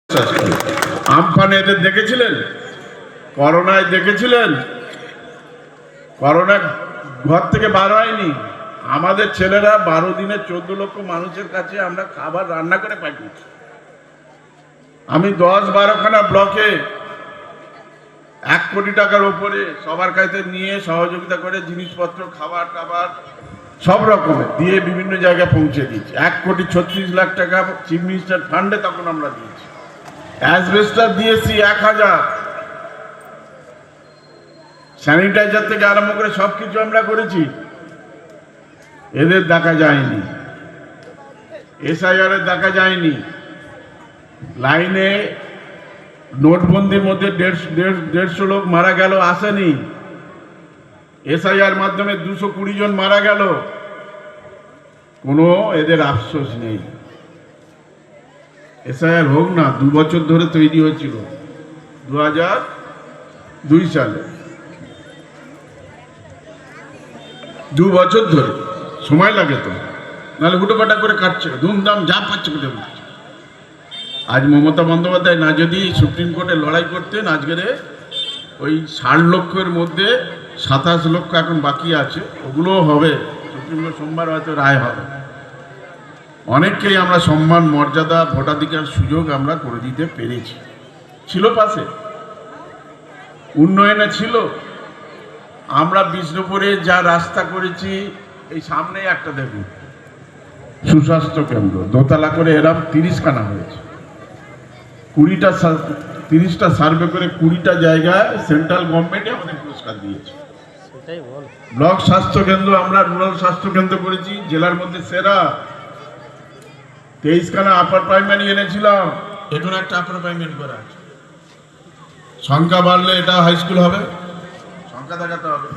আমফানে এদের দেখেছিলেন, করোনায় দেখেছিলেন, করোনা ঘর থেকে বার হয়নি। আমাদের ছেলেরা 12 দিনে 14 লক্ষ মানুষের কাছে আমরা খাবার রান্না করে পাঠিয়েছি। আমি 10-12খানা ব্লকে 1 কোটি টাকার উপরে সবার কাছে নিয়ে সহযোগিতা করে জিনিসপত্র, খাবার টাবার সব রকমের দিয়ে বিভিন্ন জায়গায় পৌঁছে দিয়েছি। 1,36,00,000 টাকা চিফ মিনিস্টার ফান্ডে তখন আমরা দিয়েছি। অ্যাসবেস্টার দিয়েছি 1000, স্যানিটাইজার থেকে আরম্ভ করে সবকিছু আমরা করেছি। এদের দেখা যায়নি, এসআইআর দেখা যায়নি। লাইনে নোটবন্দির মধ্যে 150 লোক মারা গেল, আসেনি। এসআইআর মাধ্যমে 220 জন মারা গেল, কোনো এদের আফসোস নেই। এসআইআর হোক না, 2 বছর ধরে তৈরি হয়েছিল, 2002 সালে, 2 বছর ধরে সময় লাগে তো, নাহলে হুটোপাটা করে কাটছে, ধুমধাম যা পাচ্ছে কেটে দিচ্ছে। আজ মমতা বন্দ্যোপাধ্যায় না যদি সুপ্রিম কোর্টে লড়াই করতেন, আজকের ওই 60 লক্ষের মধ্যে 27 লক্ষ এখন বাকি আছে, ওগুলোও হবে। সুপ্রিম কোর্ট সোমবার হয়তো রায় হবে। অনেককেই আমরা সম্মান, মর্যাদা, ভোটাধিকার, সুযোগ আমরা করে দিতে পেরেছি। ছিল পাশে, উন্নয়নে ছিল। আমরা বিষ্ণুপুরে যা রাস্তা করেছি, এই সামনে একটা দেখুন সুস্বাস্থ্য কেন্দ্র, দোতলা করে এরম 30খানা হয়েছে। 30টা সার্ভে করে 20টা জায়গায় সেন্ট্রাল গভর্নমেন্টে আমাদের পুরস্কার দিয়েছে। ব্লক স্বাস্থ্য কেন্দ্র আমরা রুরাল স্বাস্থ্য কেন্দ্র করেছি, জেলার মধ্যে সেরা। 23খানা আপার প্রাইমারি এনেছিলাম, এখন একটা আপার প্রাইমারি করা আছে। সংখ্যা বাড়লে এটা হাই স্কুল হবে, সংখ্যা দেখাতে হবে।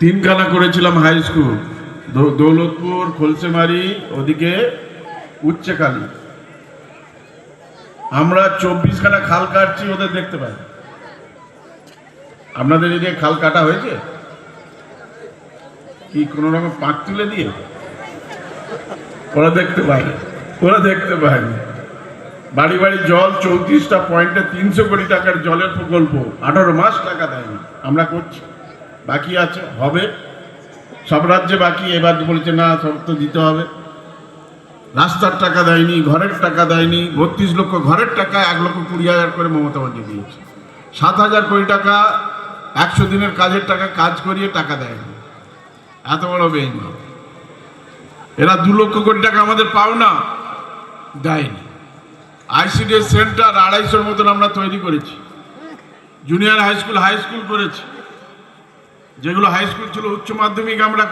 3খানা করেছিলাম হাই স্কুল, দৌলতপুর, খোলসেমারি, ওদিকে উচ্চকালী। আমরা 24খানা খাল কাটছি, ওদের দেখতে পাই। আপনাদের এদিকে খাল কাটা হয়েছে কি কোন রকম পাক তুলে দিয়ে? ওরা দেখতে পায়নি, ওরা দেখতে পায়নি। বাড়ি বাড়ি জল, 34টা পয়েন্টে 300 কোটি টাকার জলের প্রকল্প, 18 মাস টাকা দেয়নি। আমরা করছি, বাকি আছে, হবে। সব রাজ্যে বাকি, এবার বলেছে না সব তো দিতে হবে। রাস্তার টাকা দেয়নি, ঘরের টাকা দেয়নি। 32 লক্ষ ঘরের টাকা 1,20,000 করে মমতা বন্দ্যোপাধ্যায় দিয়েছে। 7,000 কোটি টাকা 100 দিনের কাজের টাকা কাজ করিয়ে টাকা দেয়নি। এত বড় বেঈমান এরা। 2 লক্ষ কোটি টাকা আমাদের পাওনা দেয়নি। আইসিডিএস সেন্টার 250-র মতন আমরা তৈরি করেছি। জুনিয়র হাই স্কুল করেছি, যেগুলো হাই স্কুল ছিল উচ্চ মাধ্যমিক আমরা